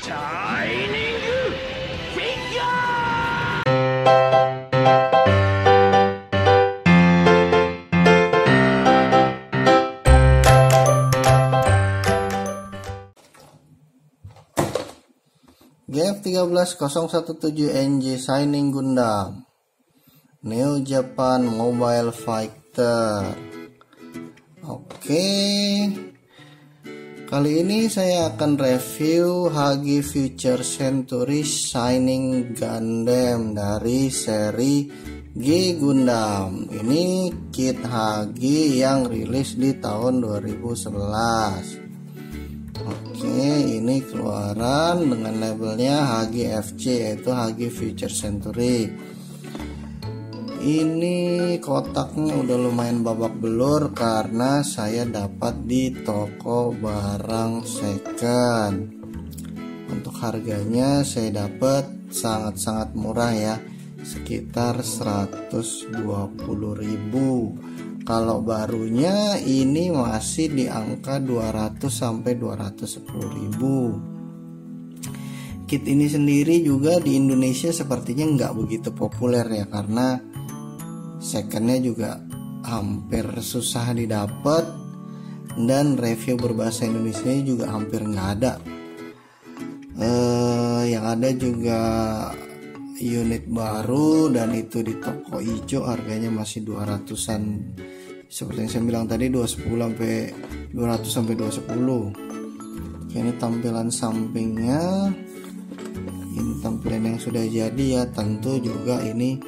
Shining Finger! GF13017NJ Shining Gundam Neo Japan Mobile Fighter. Oke, kali ini saya akan review HG Future Century Shining Gundam dari seri G Gundam. Ini kit HG yang rilis di tahun 2011. Oke, ini keluaran dengan labelnya HGFC, yaitu HG Future Century. Ini kotaknya udah lumayan babak belur karena saya dapat di toko barang second. Untuk harganya saya dapat sangat-sangat murah ya, sekitar 120.000. Kalau barunya ini masih di angka 200 sampai 210.000. Kit ini sendiri juga di Indonesia sepertinya nggak begitu populer ya, karena secondnya juga hampir susah didapat dan review berbahasa Indonesia juga hampir nggak ada. Yang ada juga unit baru dan itu di toko hijau harganya masih 200-an, seperti yang saya bilang tadi 210 sampai 200 sampai 210. Oke, ini tampilan sampingnya. Ini tampilan yang sudah jadi ya, tentu juga ini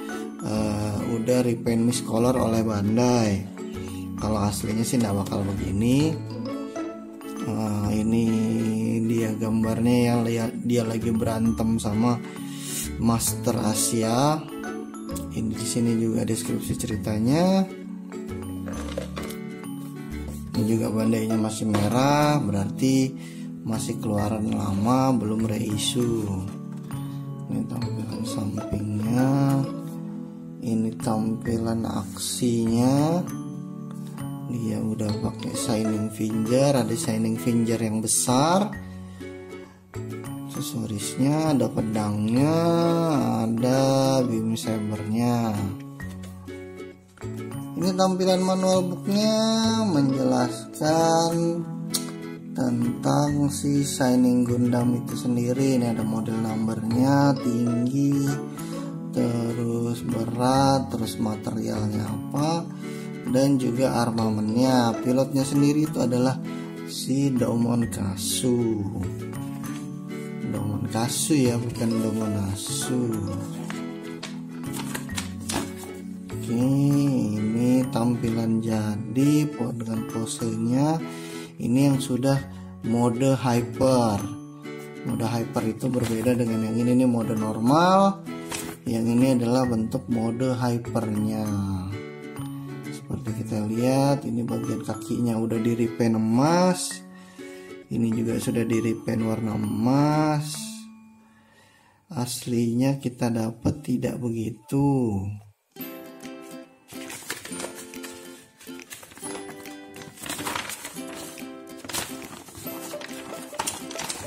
udah repaint miscolor oleh Bandai. Kalau aslinya sih nggak bakal begini. Ini dia gambarnya ya, lihat dia lagi berantem sama Master Asia. Ini di sini juga deskripsi ceritanya. Ini juga bandainya masih merah, berarti masih keluaran lama, belum reissue. Ini tampilan sampingnya. Ini tampilan aksinya. Dia udah pakai Shining Finger, ada Shining Finger yang besar. Aksesorisnya ada pedangnya, ada beam sabernya. Ini tampilan manual booknya menjelaskan tentang si Shining Gundam itu sendiri. Ini ada model numbernya, tinggi, terus berat, terus materialnya apa, dan juga armamennya. Pilotnya sendiri itu adalah si Domon Kasu. Domon Kasu ya, bukan Domonasu. Oke, ini tampilan jadi dengan posenya. Ini yang sudah mode hyper. Mode hyper itu berbeda dengan yang ini. Ini mode normal. Yang ini adalah bentuk mode hypernya. Seperti kita lihat, ini bagian kakinya udah di repaint emas. Ini juga sudah di repaint warna emas. Aslinya kita dapat tidak begitu.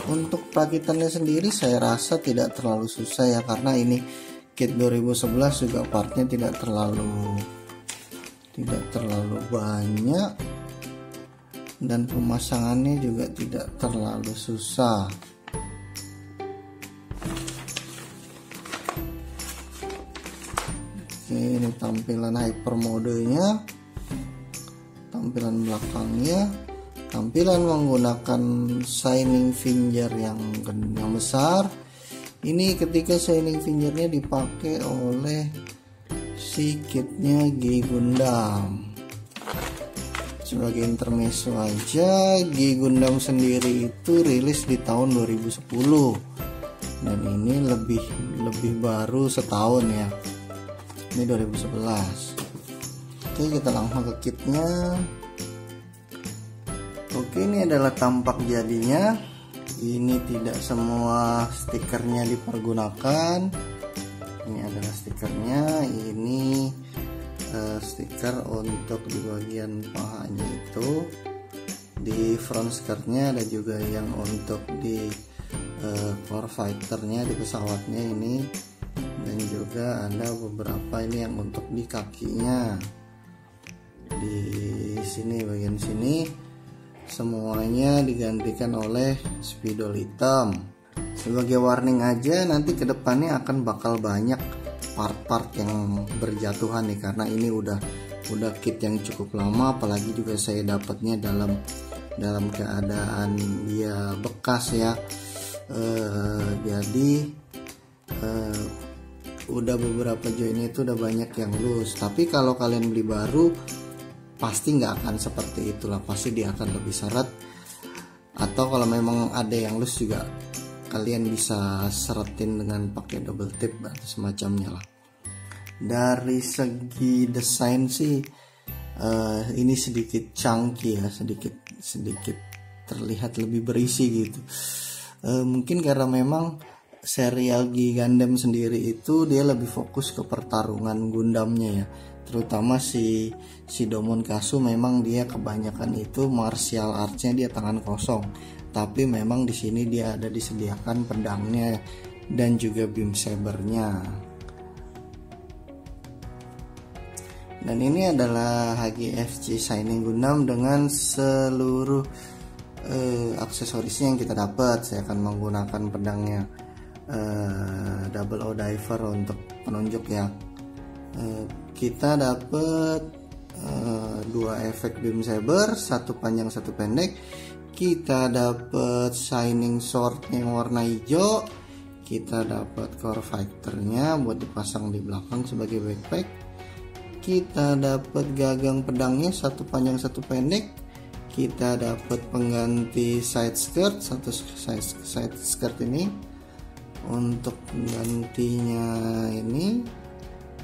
Untuk perakitannya sendiri saya rasa tidak terlalu susah ya, karena ini kit 2011 juga partnya tidak terlalu banyak, dan pemasangannya juga tidak terlalu susah. Oke, ini tampilan hyper modenya, tampilan belakangnya, tampilan menggunakan Shining Finger yang besar. Ini ketika Shining Fingernya dipakai oleh si kitnya G Gundam. Sebagai intermezzo aja, G Gundam sendiri itu rilis di tahun 2010 dan ini lebih baru setahun ya. Ini 2011. Oke, kita langsung ke kitnya. Oke, ini adalah tampak jadinya. Ini tidak semua stikernya dipergunakan. Ini adalah stikernya. Ini stiker untuk di bagian pahanya itu. Di front skirtnya ada juga yang untuk di core fighternya di pesawatnya ini, dan juga ada beberapa ini yang untuk di kakinya. Di sini bagian sini semuanya digantikan oleh spidol hitam. Sebagai warning aja, nanti kedepannya akan bakal banyak part-part yang berjatuhan nih, karena ini udah kit yang cukup lama, apalagi juga saya dapatnya dalam keadaan dia bekas ya. Jadi udah beberapa joinnya itu udah banyak yang loose, tapi kalau kalian beli baru pasti nggak akan seperti itulah, pasti dia akan lebih seret, atau kalau memang ada yang loose juga kalian bisa seretin dengan pakai double tip atau semacamnya lah. Dari segi desain sih ini sedikit chunky ya, sedikit terlihat lebih berisi gitu. Mungkin karena memang serial G Gundam sendiri itu dia lebih fokus ke pertarungan Gundamnya ya, terutama si Domon Kasu memang dia kebanyakan itu martial artsnya dia tangan kosong, tapi memang di sini dia ada disediakan pedangnya dan juga beam sabernya. Dan ini adalah HGFC Shining Gundam dengan seluruh aksesorisnya yang kita dapat. Saya akan menggunakan pedangnya Double O Diver untuk penunjuk ya. Kita dapat 2 efek beam saber, satu panjang satu pendek. Kita dapat shining sword yang warna hijau. Kita dapat core fighternya buat dipasang di belakang sebagai backpack. Kita dapat gagang pedangnya, satu panjang satu pendek. Kita dapat pengganti side skirt, satu side skirt ini. Untuk penggantinya ini,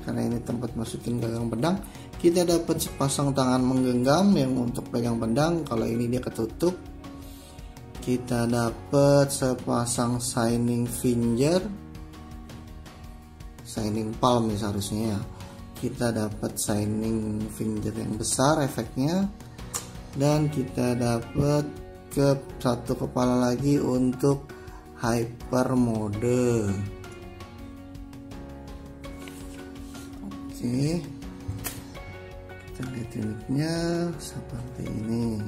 karena ini tempat masukin gagang pedang, kita dapat sepasang tangan menggenggam yang untuk pegang pedang, kalau ini dia ketutup. Kita dapat sepasang shining finger, shining palm ya seharusnya ya. Kita dapat shining finger yang besar efeknya, dan kita dapat satu kepala lagi untuk hyper mode. Oke, kita lihat unitnya seperti ini.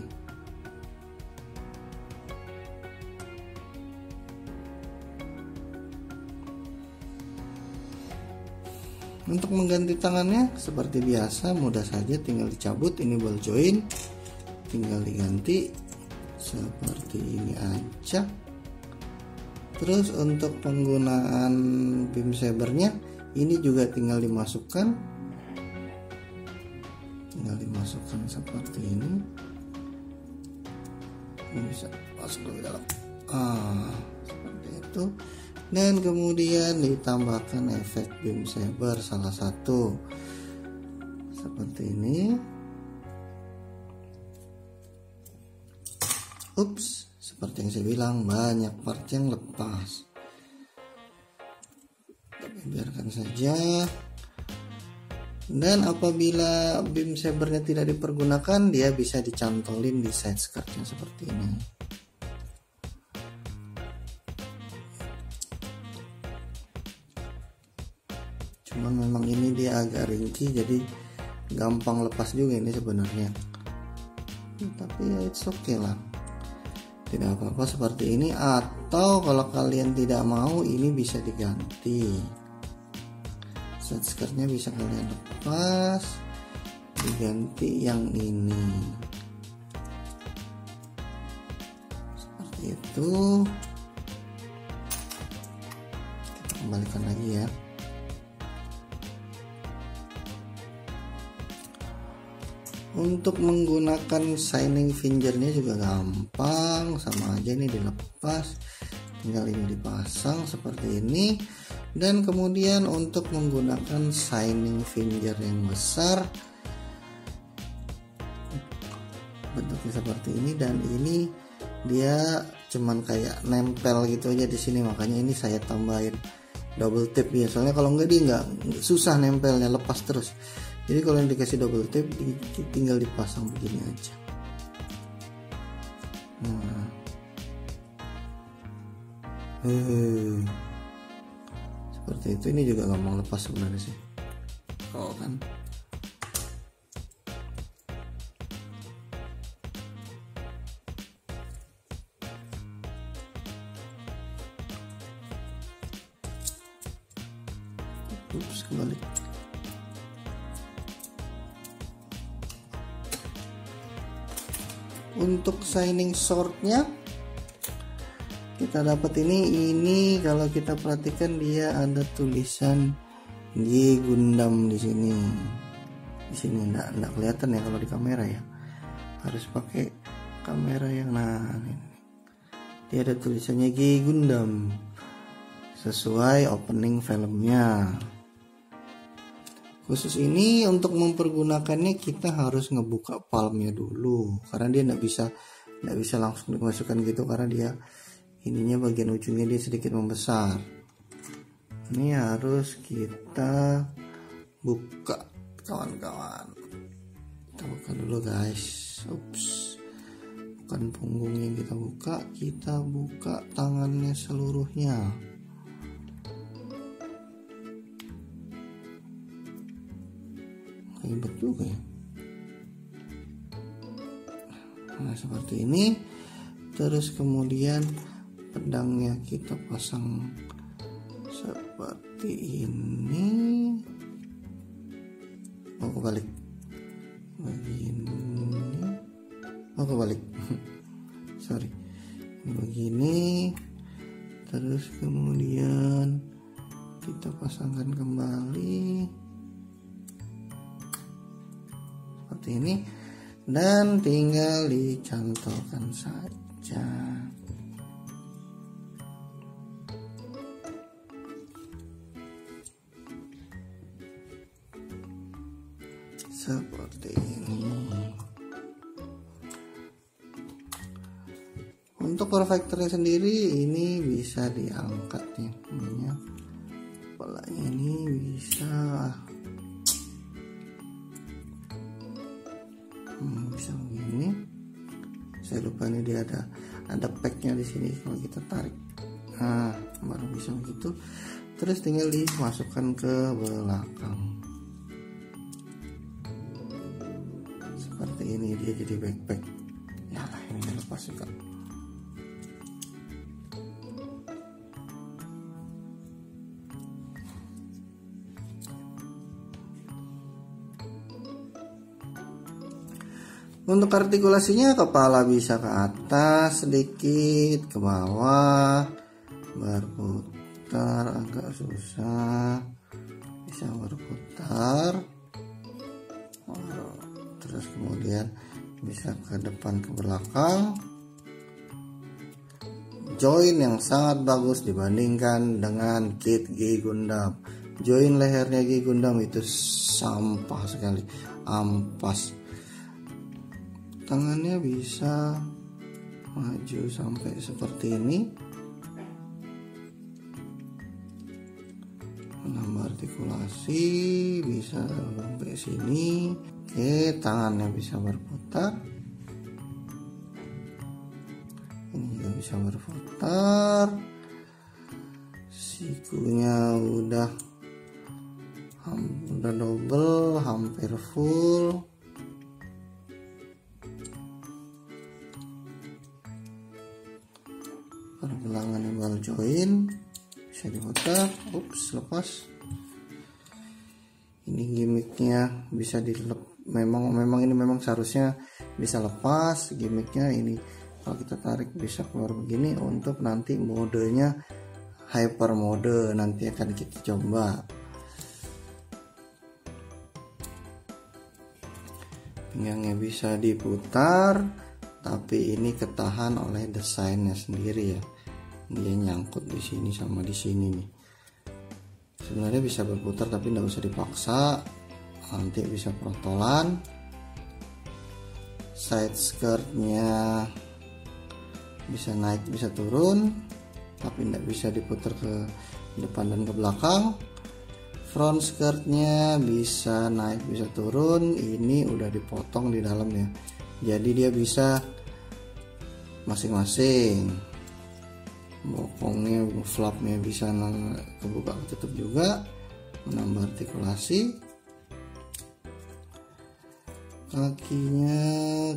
Untuk mengganti tangannya seperti biasa, mudah saja, tinggal dicabut ini ball joint, tinggal diganti seperti ini aja. Terus untuk penggunaan beam sabernya ini juga tinggal dimasukkan seperti ini bisa masuk ke dalam seperti itu, dan kemudian ditambahkan efek beam saber salah satu seperti ini. Ups, seperti yang saya bilang banyak part yang lepas, tapi biarkan saja. Dan apabila beam sabernya tidak dipergunakan, dia bisa dicantolin di side skirtnya seperti ini. Cuman memang ini dia agak ringkih, jadi gampang lepas juga ini sebenarnya, tapi ya it's okay lah, tidak apa-apa seperti ini. Atau kalau kalian tidak mau, ini bisa diganti. Side skirtnya bisa kalian lepas, diganti yang ini seperti itu. Kita kembalikan lagi ya. Untuk menggunakan shining fingernya juga gampang, sama aja ini dilepas, tinggal ini dipasang seperti ini. Dan kemudian untuk menggunakan shining finger yang besar, bentuknya seperti ini, dan ini dia cuman kayak nempel gitu aja di sini, makanya ini saya tambahin double tape ya, soalnya kalau enggak dia nggak susah nempelnya, lepas terus. Jadi kalau yang dikasih double tape tinggal dipasang begini aja. Nah, Seperti itu. Ini juga gampang lepas sebenarnya sih. Oh kan. Ups, kebalik. Untuk shining swordnya kita dapat ini kalau kita perhatikan dia ada tulisan G Gundam di sini. Di sini enggak kelihatan ya kalau di kamera ya. Harus pakai kamera yang ini. Dia ada tulisannya G Gundam sesuai opening filmnya. Khusus ini untuk mempergunakannya kita harus ngebuka palmnya dulu karena dia nggak bisa langsung dimasukkan gitu karena dia ininya bagian ujungnya dia sedikit membesar. Ini harus kita buka kawan-kawan. Kita buka dulu guys. Ups. Bukan punggungnya kita buka tangannya seluruhnya. Ribet juga ya. Nah seperti ini. Terus kemudian pedangnya kita pasang seperti ini. Oh kebalik. Begini. Oh kebalik. Sorry. Begini. Terus kemudian kita pasangkan kembali. Seperti ini dan tinggal dicantolkan saja. Seperti ini. Untuk core factornya sendiri ini bisa diangkat ya, namanya kepalanya ini bisa begini. Saya lupa ini dia ada packnya di sini kalau kita tarik. Nah baru bisa begitu. Terus tinggal dimasukkan ke belakang. Seperti ini dia jadi backpack. Ya lah ini lepas juga. Untuk artikulasinya kepala bisa ke atas sedikit, ke bawah, berputar agak susah, bisa berputar, terus kemudian bisa ke depan ke belakang. Join yang sangat bagus dibandingkan dengan kit G Gundam. Join lehernya G Gundam itu sampah sekali, ampas. Tangannya bisa maju sampai seperti ini, menambah artikulasi bisa sampai sini. Oke, tangannya bisa berputar, ini juga bisa berputar. Sikunya udah double, hampir full. Pergelangannya bal join bisa diputar. Ups, lepas. Ini gimmicknya bisa memang ini memang seharusnya bisa lepas. Gimmicknya ini kalau kita tarik bisa keluar begini untuk nanti modenya hyper mode, nanti akan kita coba. Pinggangnya bisa diputar, tapi ini ketahan oleh desainnya sendiri ya. Dia nyangkut di sini sama di sini nih. Sebenarnya bisa berputar tapi nggak usah dipaksa, nanti bisa protolan. Side skirtnya bisa naik bisa turun, tapi nggak bisa diputar ke depan dan ke belakang. Front skirtnya bisa naik bisa turun, ini udah dipotong di dalam ya, jadi dia bisa masing-masing bokongnya, flapnya bisa kebuka tutup juga, menambah artikulasi. Kakinya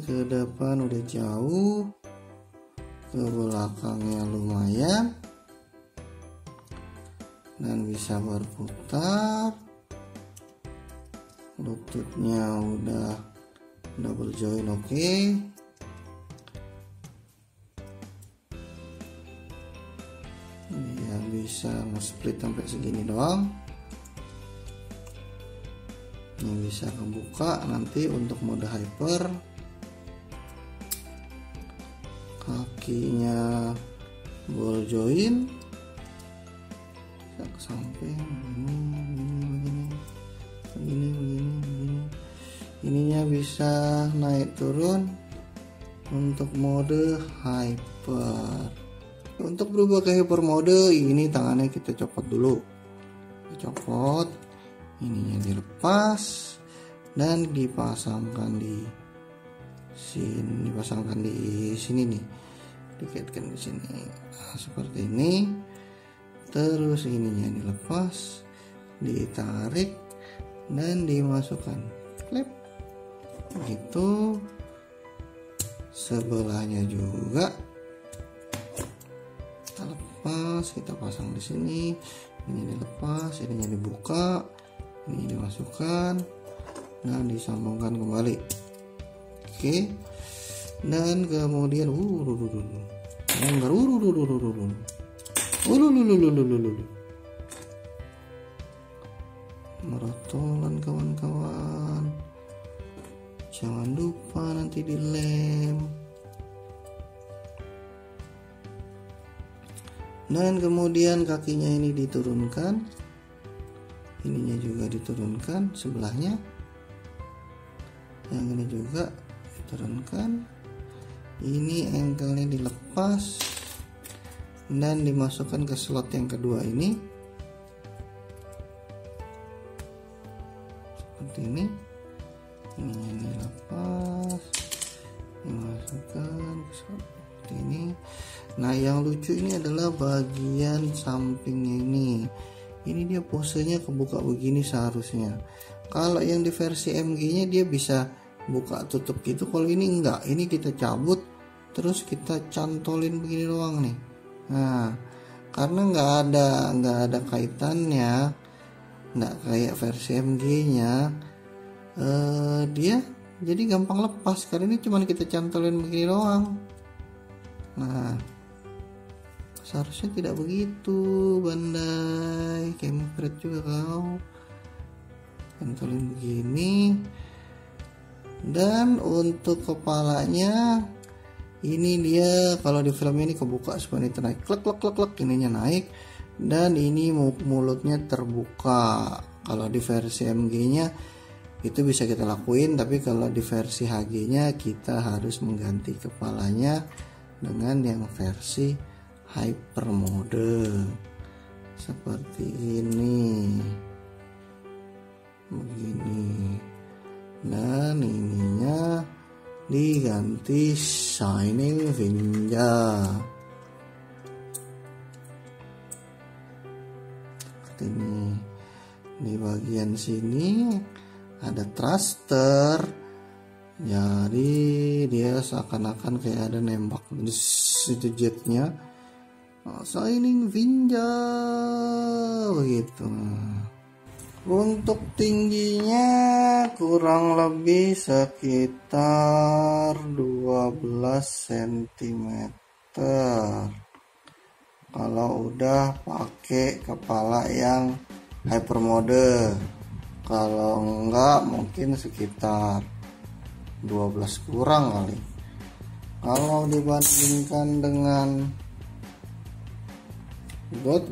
ke depan udah jauh, ke belakangnya lumayan, dan bisa berputar. Lututnya udah double join, oke. Dia bisa nge-split sampai segini doang. Ini bisa kebuka nanti untuk mode hyper. Kakinya ball join, bisa ke samping, begini. Ininya bisa naik turun untuk mode hyper. Untuk berubah ke hyper mode, ini tangannya kita copot dulu, dicopot, ininya dilepas dan dipasangkan di sini, nih, dikaitkan di sini. Nah, seperti ini. Terus ininya dilepas, ditarik dan dimasukkan, klip, begitu. Sebelahnya juga kita lepas, kita pasang di sini. Ini dilepas, ininya dibuka, ini dimasukkan dan disambungkan kembali. Oke. Dan kemudian merotolan kawan-kawan, jangan lupa nanti dilem. Dan kemudian kakinya ini diturunkan, ininya juga diturunkan, sebelahnya yang ini juga diturunkan, ini ankle-nya dilepas dan dimasukkan ke slot yang kedua ini seperti ini. Ininya dilepas, dimasukkan ke slot seperti ini. Nah, yang lucu ini adalah bagian sampingnya ini. Ini dia posenya kebuka begini seharusnya. Kalau yang di versi MG-nya dia bisa buka tutup gitu, kalau ini enggak. Ini kita cabut terus kita cantolin begini doang nih. Nah, karena nggak ada kaitannya, nggak kayak versi MG-nya, dia jadi gampang lepas. Karena ini cuma kita cantolin begini doang. Nah, seharusnya tidak begitu, Bandai. Kampret juga kau. Cantolin begini. Dan untuk kepalanya, ini dia kalau di film ini kebuka supaya itu naik, klek, ininya naik, dan ini mulutnya terbuka. Kalau di versi MG-nya itu bisa kita lakuin, tapi kalau di versi HG-nya kita harus mengganti kepalanya dengan yang versi hyper mode seperti ini, begini. Dan ininya diganti Shining Ninja seperti ini. Di bagian sini ada thruster, jadi dia seakan-akan kayak ada nembak di situ jetnya. Shining Ninja begitu. Untuk tingginya kurang lebih sekitar 12 cm. Kalau udah pakai kepala yang hyper mode. Kalau enggak mungkin sekitar 12 kurang kali. Kalau dibandingkan dengan God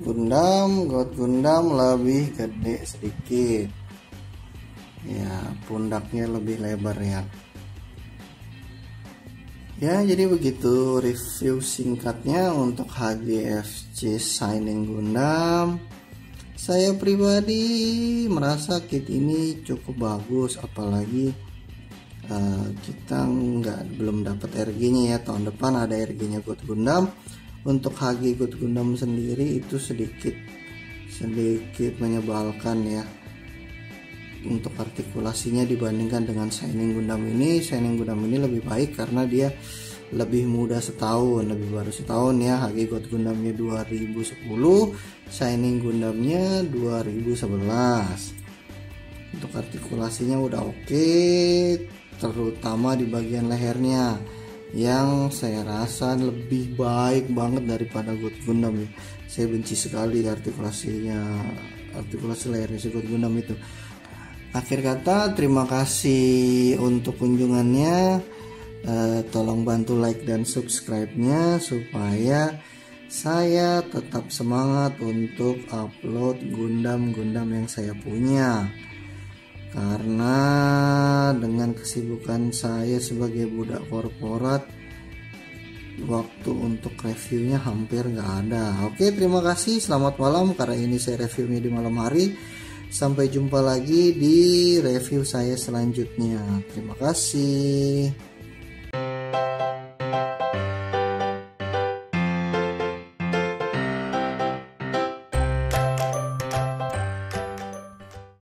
Gundam lebih gede sedikit. Ya, pundaknya lebih lebar ya. Ya, jadi begitu review singkatnya untuk HGFC Shining Gundam. Saya pribadi merasa kit ini cukup bagus, apalagi kita belum dapat RG-nya ya. Tahun depan ada RG-nya God Gundam. Untuk HG God Gundam sendiri itu sedikit menyebalkan ya untuk artikulasinya dibandingkan dengan Shining Gundam ini. Shining Gundam ini lebih baik karena dia lebih muda setahun, lebih baru setahun ya. HG God Gundamnya 2010, Shining Gundamnya 2011. Untuk artikulasinya udah oke, terutama di bagian lehernya yang saya rasa lebih baik banget daripada God Gundam ya. Saya benci sekali artikulasi lehernya si God Gundam itu. Akhir kata, terima kasih untuk kunjungannya. Tolong bantu like dan subscribe-nya supaya saya tetap semangat untuk upload Gundam yang saya punya. Karena dengan kesibukan saya sebagai budak korporat, waktu untuk reviewnya hampir nggak ada. Oke, terima kasih, selamat malam. Karena ini saya reviewnya di malam hari. Sampai jumpa lagi di review saya selanjutnya. Terima kasih.